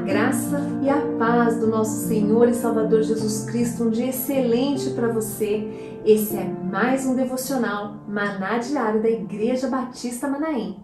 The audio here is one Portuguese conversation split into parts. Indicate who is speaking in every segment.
Speaker 1: graça e a paz do nosso Senhor e Salvador Jesus Cristo, um dia excelente para você. Esse é mais um devocional Maná Diário da Igreja Batista Manaim.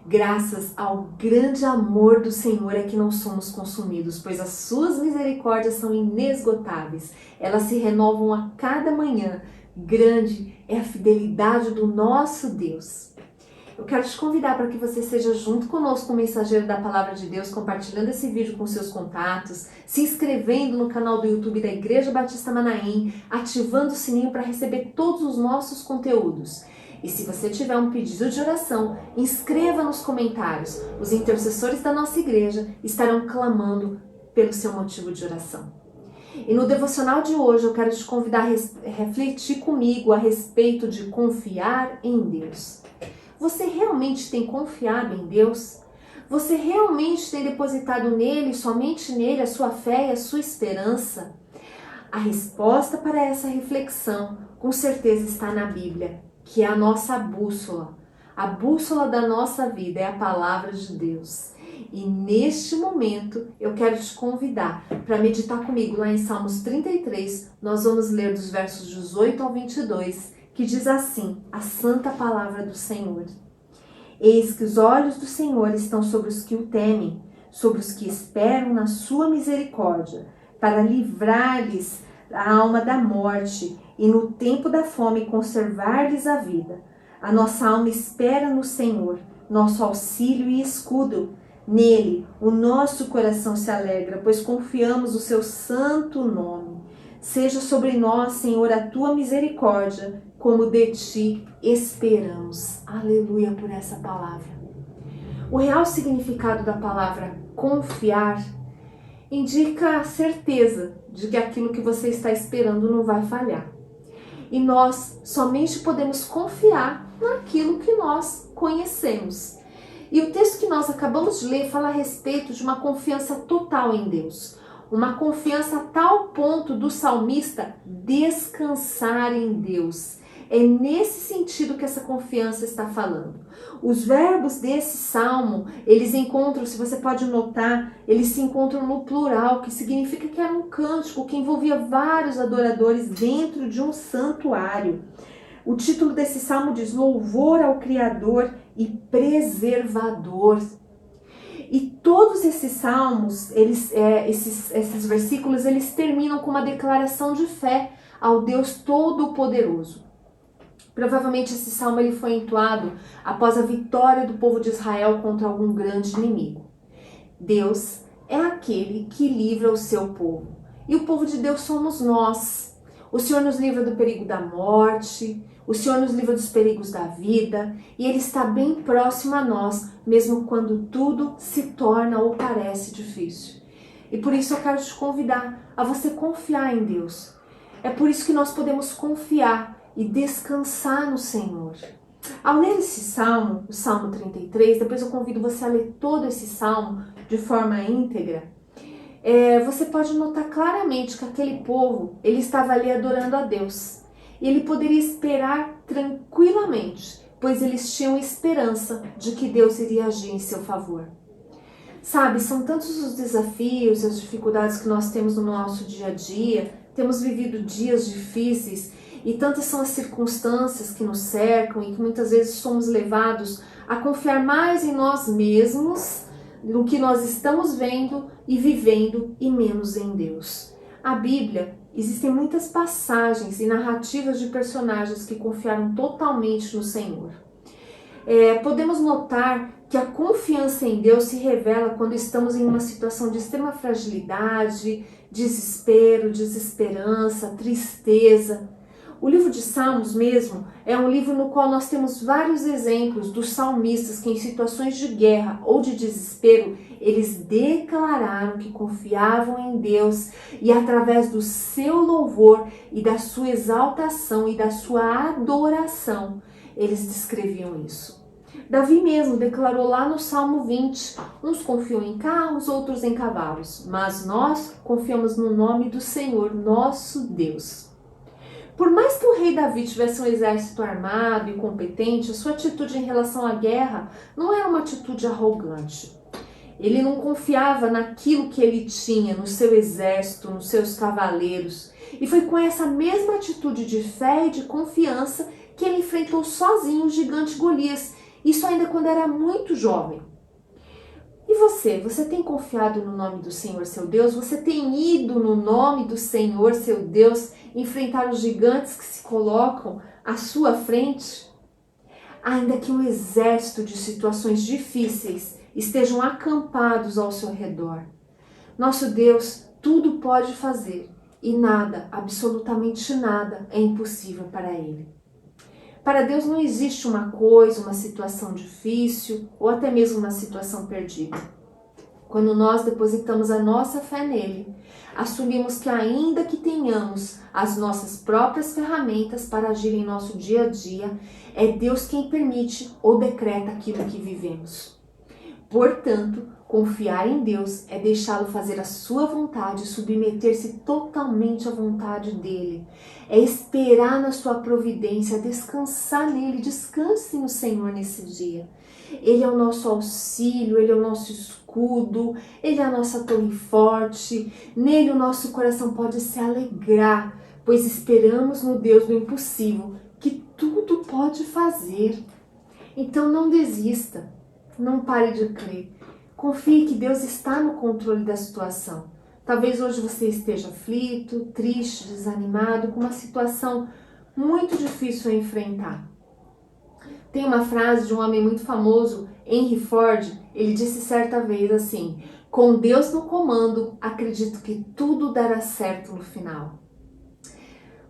Speaker 1: Graças ao grande amor do Senhor é que não somos consumidos, pois as suas misericórdias são inesgotáveis. Elas se renovam a cada manhã. Grande é a fidelidade do nosso Deus. Eu quero te convidar para que você seja junto conosco, o mensageiro da Palavra de Deus, compartilhando esse vídeo com seus contatos, se inscrevendo no canal do YouTube da Igreja Batista Manaim, ativando o sininho para receber todos os nossos conteúdos. E se você tiver um pedido de oração, inscreva nos comentários. Os intercessores da nossa igreja estarão clamando pelo seu motivo de oração. E no devocional de hoje eu quero te convidar a refletir comigo a respeito de confiar em Deus. Você realmente tem confiado em Deus? Você realmente tem depositado nele, somente nele, a sua fé e a sua esperança? A resposta para essa reflexão, com certeza, está na Bíblia, que é a nossa bússola. A bússola da nossa vida é a palavra de Deus. E neste momento eu quero te convidar para meditar comigo lá em Salmos 33. Nós vamos ler dos versos 18 ao 22, que diz assim, a santa palavra do Senhor. Eis que os olhos do Senhor estão sobre os que o temem, sobre os que esperam na sua misericórdia, para livrar-lhes a alma da morte e no tempo da fome conservar-lhes a vida. A nossa alma espera no Senhor, nosso auxílio e escudo. Nele o nosso coração se alegra, pois confiamos no seu santo nome. Seja sobre nós, Senhor, a tua misericórdia, como de ti esperamos. Aleluia por essa palavra. O real significado da palavra confiar indica a certeza de que aquilo que você está esperando não vai falhar. E nós somente podemos confiar naquilo que nós conhecemos. E o texto que nós acabamos de ler fala a respeito de uma confiança total em Deus. Uma confiança a tal ponto do salmista descansar em Deus. É nesse sentido que essa confiança está falando. Os verbos desse salmo, eles encontram, se você pode notar, eles se encontram no plural, que significa que era um cântico que envolvia vários adoradores dentro de um santuário. O título desse salmo diz Louvor ao Criador e Preservador. E todos esses salmos, esses versículos, eles terminam com uma declaração de fé ao Deus Todo-Poderoso. Provavelmente esse salmo ele foi entoado após a vitória do povo de Israel contra algum grande inimigo. Deus é aquele que livra o seu povo. E o povo de Deus somos nós. O Senhor nos livra do perigo da morte, o Senhor nos livra dos perigos da vida, e Ele está bem próximo a nós, mesmo quando tudo se torna ou parece difícil. E por isso eu quero te convidar a você confiar em Deus. É por isso que nós podemos confiar e descansar no Senhor. Ao ler esse salmo, o Salmo 33, depois eu convido você a ler todo esse salmo de forma íntegra, você pode notar claramente que aquele povo, ele estava ali adorando a Deus. E ele poderia esperar tranquilamente, pois eles tinham esperança de que Deus iria agir em seu favor. Sabe, são tantos os desafios e as dificuldades que nós temos no nosso dia a dia, temos vivido dias difíceis, e tantas são as circunstâncias que nos cercam e que muitas vezes somos levados a confiar mais em nós mesmos, no que nós estamos vendo e vivendo, e menos em Deus. A Bíblia, existem muitas passagens e narrativas de personagens que confiaram totalmente no Senhor. Podemos notar que a confiança em Deus se revela quando estamos em uma situação de extrema fragilidade, desespero, desesperança, tristeza. O livro de Salmos mesmo é um livro no qual nós temos vários exemplos dos salmistas que em situações de guerra ou de desespero, eles declararam que confiavam em Deus e através do seu louvor e da sua exaltação e da sua adoração, eles descreviam isso. Davi mesmo declarou lá no Salmo 20, uns confiam em carros, outros em cavalos, mas nós confiamos no nome do Senhor, nosso Deus. Por mais que o rei Davi tivesse um exército armado e competente, a sua atitude em relação à guerra não era uma atitude arrogante. Ele não confiava naquilo que ele tinha, no seu exército, nos seus cavaleiros. E foi com essa mesma atitude de fé e de confiança que ele enfrentou sozinho o gigante Golias. Isso ainda quando era muito jovem. E você tem confiado no nome do Senhor seu Deus? Você tem ido no nome do Senhor seu Deus enfrentar os gigantes que se colocam à sua frente? Ainda que um exército de situações difíceis estejam acampados ao seu redor, nosso Deus tudo pode fazer e nada, absolutamente nada, é impossível para Ele. Para Deus não existe uma coisa, uma situação difícil ou até mesmo uma situação perdida. Quando nós depositamos a nossa fé nele, assumimos que ainda que tenhamos as nossas próprias ferramentas para agir em nosso dia a dia, é Deus quem permite ou decreta aquilo que vivemos. Portanto, confiar em Deus é deixá-lo fazer a sua vontade, submeter-se totalmente à vontade dele. É esperar na sua providência, descansar nele, descanse no Senhor nesse dia. Ele é o nosso auxílio, ele é o nosso escudo, ele é a nossa torre forte. Nele o nosso coração pode se alegrar, pois esperamos no Deus do impossível, que tudo pode fazer. Então não desista. Não pare de crer. Confie que Deus está no controle da situação. Talvez hoje você esteja aflito, triste, desanimado, com uma situação muito difícil a enfrentar. Tem uma frase de um homem muito famoso, Henry Ford. Ele disse certa vez assim: com Deus no comando, acredito que tudo dará certo no final.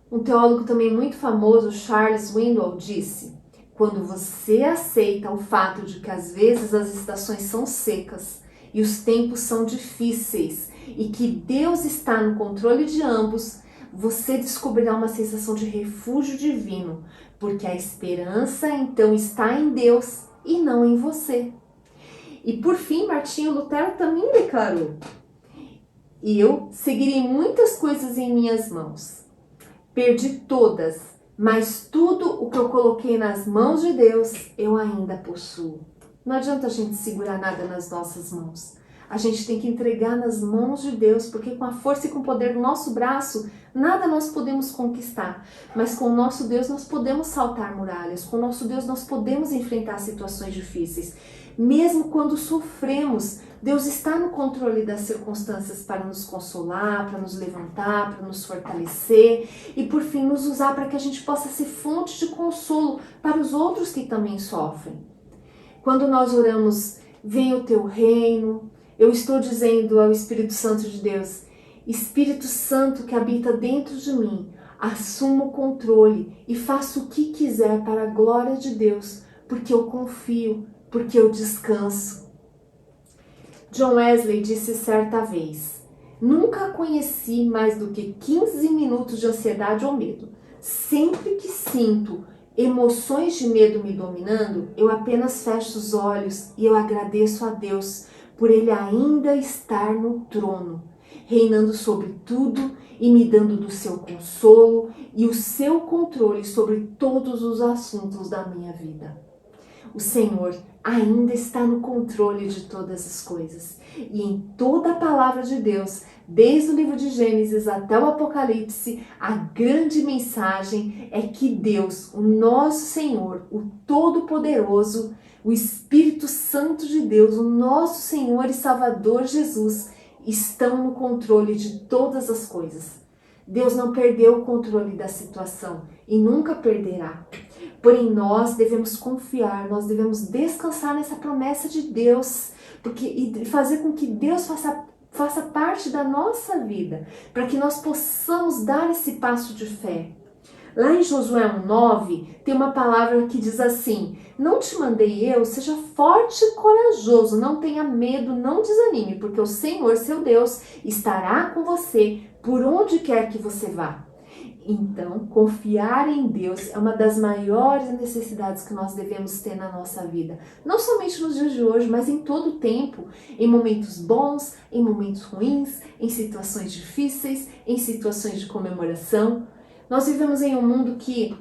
Speaker 1: Um teólogo também muito famoso, Charles Swindoll, disse: quando você aceita o fato de que às vezes as estações são secas e os tempos são difíceis e que Deus está no controle de ambos, você descobrirá uma sensação de refúgio divino, porque a esperança então está em Deus e não em você. E por fim, Martinho Lutero também declarou: eu seguirei muitas coisas em minhas mãos. Perdi todas, mas tudo o que eu coloquei nas mãos de Deus, eu ainda possuo. Não adianta a gente segurar nada nas nossas mãos. A gente tem que entregar nas mãos de Deus, porque com a força e com o poder do nosso braço, nada nós podemos conquistar. Mas com o nosso Deus nós podemos saltar muralhas, com o nosso Deus nós podemos enfrentar situações difíceis. Mesmo quando sofremos, Deus está no controle das circunstâncias para nos consolar, para nos levantar, para nos fortalecer e por fim nos usar para que a gente possa ser fonte de consolo para os outros que também sofrem. Quando nós oramos, venha o teu reino, eu estou dizendo ao Espírito Santo de Deus: Espírito Santo que habita dentro de mim, assuma o controle e faça o que quiser para a glória de Deus, porque eu confio, porque eu descanso. John Wesley disse certa vez: nunca conheci mais do que 15 minutos de ansiedade ou medo. Sempre que sinto emoções de medo me dominando, eu apenas fecho os olhos e eu agradeço a Deus por Ele ainda estar no trono, reinando sobre tudo e me dando do seu consolo e o seu controle sobre todos os assuntos da minha vida. O Senhor ainda está no controle de todas as coisas. E em toda a palavra de Deus, desde o livro de Gênesis até o Apocalipse, a grande mensagem é que Deus, o nosso Senhor, o Todo-Poderoso, o Espírito Santo de Deus, o nosso Senhor e Salvador Jesus, estão no controle de todas as coisas. Deus não perdeu o controle da situação e nunca perderá. Porém, nós devemos confiar, nós devemos descansar nessa promessa de Deus, e fazer com que Deus faça parte da nossa vida, para que nós possamos dar esse passo de fé. Lá em Josué 1:9, tem uma palavra que diz assim: não te mandei eu, seja forte e corajoso, não tenha medo, não desanime, porque o Senhor, seu Deus, estará com você por onde quer que você vá. Então, confiar em Deus é uma das maiores necessidades que nós devemos ter na nossa vida. Não somente nos dias de hoje, mas em todo o tempo. Em momentos bons, em momentos ruins, em situações difíceis, em situações de comemoração. Nós vivemos em um mundo que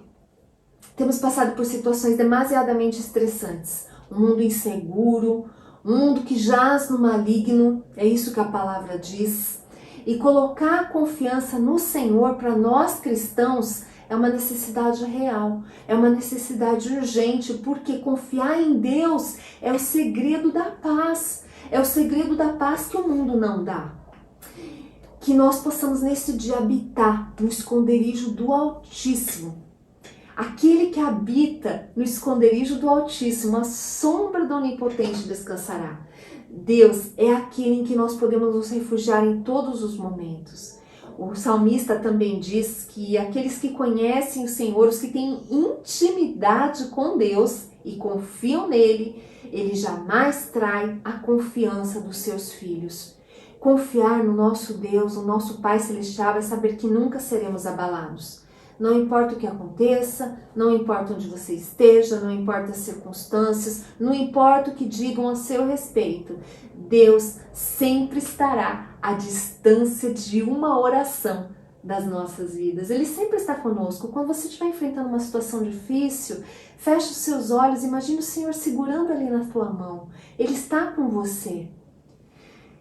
Speaker 1: temos passado por situações demasiadamente estressantes. Um mundo inseguro, um mundo que jaz no maligno, é isso que a palavra diz. E colocar a confiança no Senhor para nós cristãos é uma necessidade real, é uma necessidade urgente, porque confiar em Deus é o segredo da paz, é o segredo da paz que o mundo não dá. Que nós possamos nesse dia habitar no esconderijo do Altíssimo. Aquele que habita no esconderijo do Altíssimo, a sombra do Onipotente descansará. Deus é aquele em que nós podemos nos refugiar em todos os momentos. O salmista também diz que aqueles que conhecem o Senhor, os que têm intimidade com Deus e confiam nele, ele jamais trai a confiança dos seus filhos. Confiar no nosso Deus, no nosso Pai Celestial, é saber que nunca seremos abalados. Não importa o que aconteça, não importa onde você esteja, não importa as circunstâncias, não importa o que digam a seu respeito, Deus sempre estará à distância de uma oração das nossas vidas. Ele sempre está conosco. Quando você estiver enfrentando uma situação difícil, feche os seus olhos, imagine o Senhor segurando ali na tua mão. Ele está com você.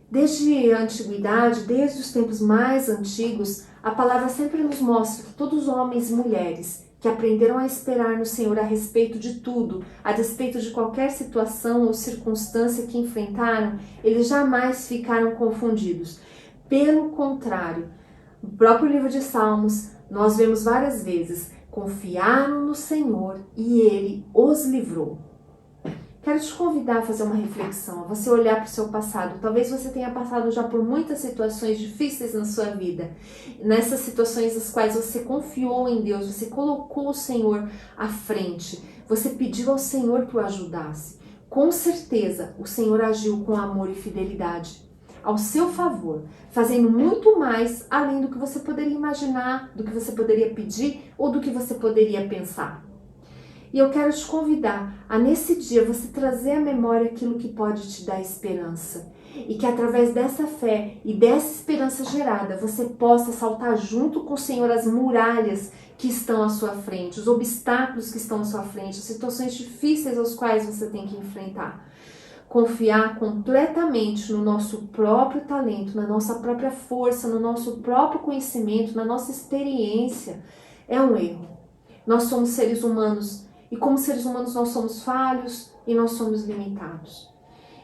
Speaker 1: Desde a antiguidade, desde os tempos mais antigos, a palavra sempre nos mostra que todos os homens e mulheres que aprenderam a esperar no Senhor a respeito de tudo, a despeito de qualquer situação ou circunstância que enfrentaram, eles jamais ficaram confundidos. Pelo contrário, no próprio livro de Salmos, nós vemos várias vezes, confiaram no Senhor e Ele os livrou. Quero te convidar a fazer uma reflexão, a você olhar para o seu passado. Talvez você tenha passado já por muitas situações difíceis na sua vida. Nessas situações nas quais você confiou em Deus, você colocou o Senhor à frente. Você pediu ao Senhor que o ajudasse. Com certeza, o Senhor agiu com amor e fidelidade ao seu favor, fazendo muito mais além do que você poderia imaginar, do que você poderia pedir ou do que você poderia pensar. E eu quero te convidar a nesse dia você trazer à memória aquilo que pode te dar esperança. E que através dessa fé e dessa esperança gerada, você possa saltar junto com o Senhor as muralhas que estão à sua frente, os obstáculos que estão à sua frente, as situações difíceis aos quais você tem que enfrentar. Confiar completamente no nosso próprio talento, na nossa própria força, no nosso próprio conhecimento, na nossa experiência, é um erro. Nós somos seres humanos. E como seres humanos nós somos falhos e nós somos limitados.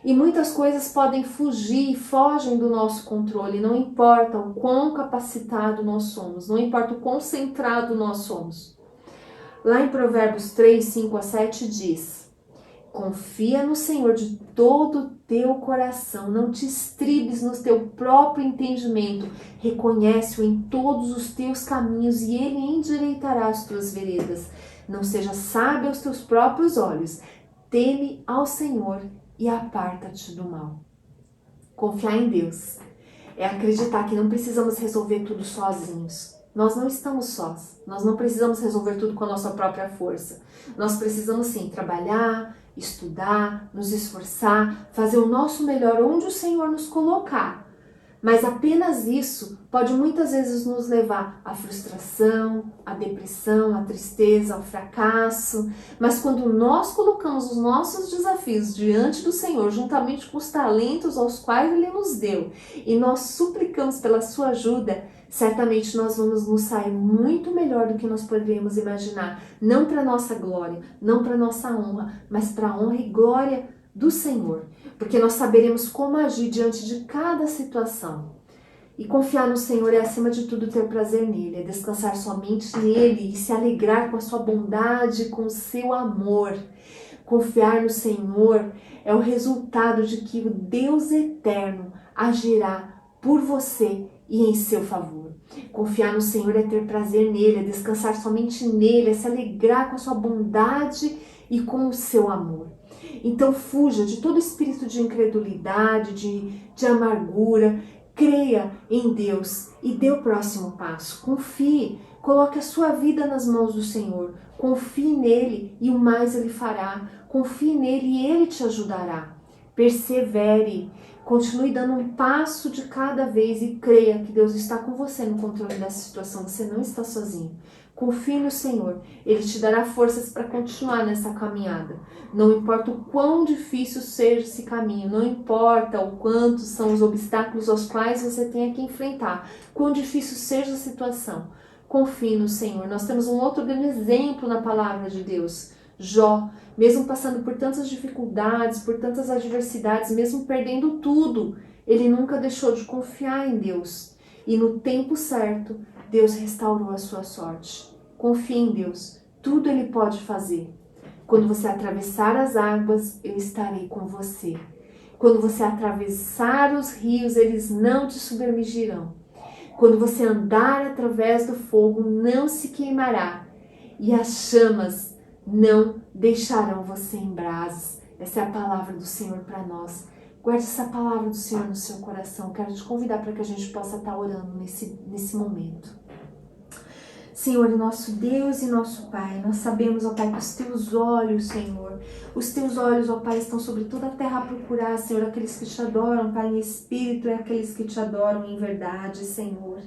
Speaker 1: E muitas coisas podem fugir e fogem do nosso controle, não importa o quão capacitado nós somos, não importa o quão centrado nós somos. Lá em Provérbios 3, 5 a 7 diz: confia no Senhor de todo o teu coração, não te estribes no teu próprio entendimento, reconhece-o em todos os teus caminhos e ele endireitará as tuas veredas. Não seja sábio aos teus próprios olhos, teme ao Senhor e aparta-te do mal. Confiar em Deus é acreditar que não precisamos resolver tudo sozinhos. Nós não estamos sós, nós não precisamos resolver tudo com a nossa própria força. Nós precisamos sim trabalhar, estudar, nos esforçar, fazer o nosso melhor onde o Senhor nos colocar. Mas apenas isso pode muitas vezes nos levar à frustração, à depressão, à tristeza, ao fracasso. Mas quando nós colocamos os nossos desafios diante do Senhor, juntamente com os talentos aos quais Ele nos deu, e nós suplicamos pela sua ajuda, certamente nós vamos nos sair muito melhor do que nós poderíamos imaginar. Não para nossa glória, não para nossa honra, mas para a honra e glória do Senhor, porque nós saberemos como agir diante de cada situação. E confiar no Senhor é, acima de tudo, ter prazer nele, é descansar somente nele e se alegrar com a sua bondade, com o seu amor. Confiar no Senhor é o resultado de que o Deus eterno agirá por você e em seu favor. Confiar no Senhor é ter prazer nele, é descansar somente nele, é se alegrar com a sua bondade e com o seu amor. Então fuja de todo espírito de incredulidade, de amargura, creia em Deus e dê o próximo passo. Confie, coloque a sua vida nas mãos do Senhor, confie nele e o mais ele fará, confie nele e ele te ajudará. Persevere, continue dando um passo de cada vez e creia que Deus está com você no controle dessa situação, você não está sozinho. Confie no Senhor, Ele te dará forças para continuar nessa caminhada. Não importa o quão difícil seja esse caminho, não importa o quanto são os obstáculos aos quais você tenha que enfrentar, quão difícil seja a situação, confie no Senhor. Nós temos um outro grande exemplo na palavra de Deus, Jó. Mesmo passando por tantas dificuldades, por tantas adversidades, mesmo perdendo tudo, ele nunca deixou de confiar em Deus. E no tempo certo, Deus restaurou a sua sorte. Confie em Deus, tudo Ele pode fazer. Quando você atravessar as águas, eu estarei com você. Quando você atravessar os rios, eles não te submergirão. Quando você andar através do fogo, não se queimará. E as chamas não deixarão você em brasas. Essa é a palavra do Senhor para nós. Guarde essa palavra do Senhor no seu coração. Quero te convidar para que a gente possa estar orando nesse momento. Senhor, nosso Deus e nosso Pai, nós sabemos, ó Pai, que os teus olhos, Senhor, os teus olhos, ó Pai, estão sobre toda a terra a procurar, Senhor, aqueles que te adoram, Pai, em espírito e aqueles que te adoram em verdade, Senhor.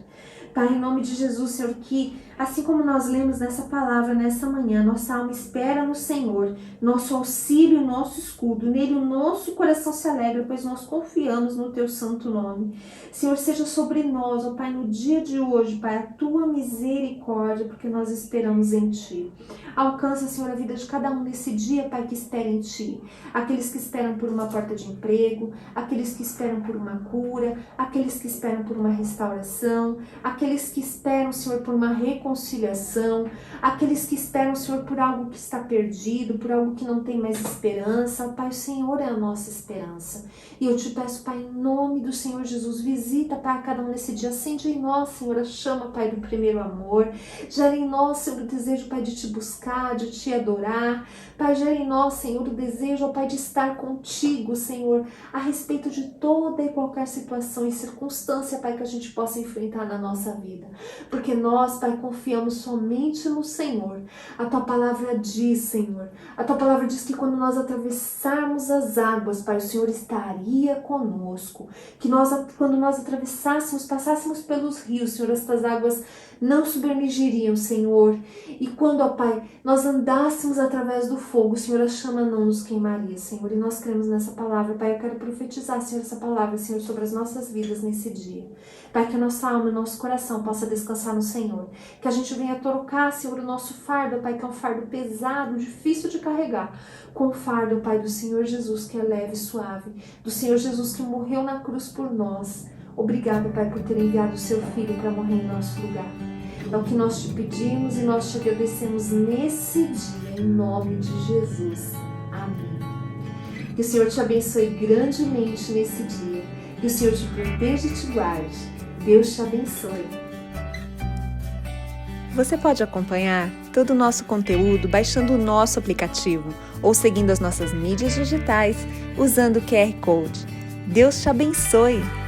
Speaker 1: Pai, em nome de Jesus, Senhor, que assim como nós lemos nessa palavra, nessa manhã, nossa alma espera no Senhor, nosso auxílio, nosso escudo, nele o nosso coração se alegra, pois nós confiamos no teu santo nome. Senhor, seja sobre nós, ó Pai, no dia de hoje, Pai, a tua misericórdia, porque nós esperamos em ti. Alcança, Senhor, a vida de cada um nesse dia, Pai, que espera em ti. Aqueles que esperam por uma porta de emprego, aqueles que esperam por uma cura, aqueles que esperam por uma restauração, aqueles que esperam, Senhor, por uma reconciliação, aqueles que esperam, Senhor, por algo que está perdido, por algo que não tem mais esperança. Pai, o Senhor é a nossa esperança. E eu te peço, Pai, em nome do Senhor Jesus, visita, Pai, cada um nesse dia. Acende em nós, Senhor, a chama, Pai, do primeiro amor. Gera em nós, Senhor, o desejo, Pai, de te buscar, de te adorar. Pai, gera em nós, Senhor, o desejo, ó Pai, de estar contigo, Senhor, a respeito de toda e qualquer situação e circunstância, Pai, que a gente possa enfrentar na nossa vida. Porque nós, Pai, confiamos somente no Senhor. A tua palavra diz, Senhor, a tua palavra diz que quando nós atravessarmos as águas, Pai, o Senhor estaria conosco. Que quando nós atravessássemos, passássemos pelos rios, Senhor, estas águas não submergiriam, Senhor. E quando, ó Pai, nós andássemos através do fogo, Senhor, a chama não nos queimaria, Senhor. E nós cremos nessa palavra, Pai. Eu quero profetizar, Senhor, essa palavra, Senhor, sobre as nossas vidas nesse dia. Pai, que a nossa alma e o nosso coração possa descansar no Senhor. Que a gente venha trocar, Senhor, o nosso fardo, Pai, que é um fardo pesado, difícil de carregar, com o fardo, Pai, do Senhor Jesus, que é leve e suave. Do Senhor Jesus que morreu na cruz por nós. Obrigada, Pai, por ter enviado o seu Filho para morrer em nosso lugar. É o que nós te pedimos e nós te agradecemos nesse dia, em nome de Jesus. Amém. Que o Senhor te abençoe grandemente nesse dia. Que o Senhor te proteja e te guarde. Deus te abençoe.
Speaker 2: Você pode acompanhar todo o nosso conteúdo baixando o nosso aplicativo ou seguindo as nossas mídias digitais usando o QR Code. Deus te abençoe!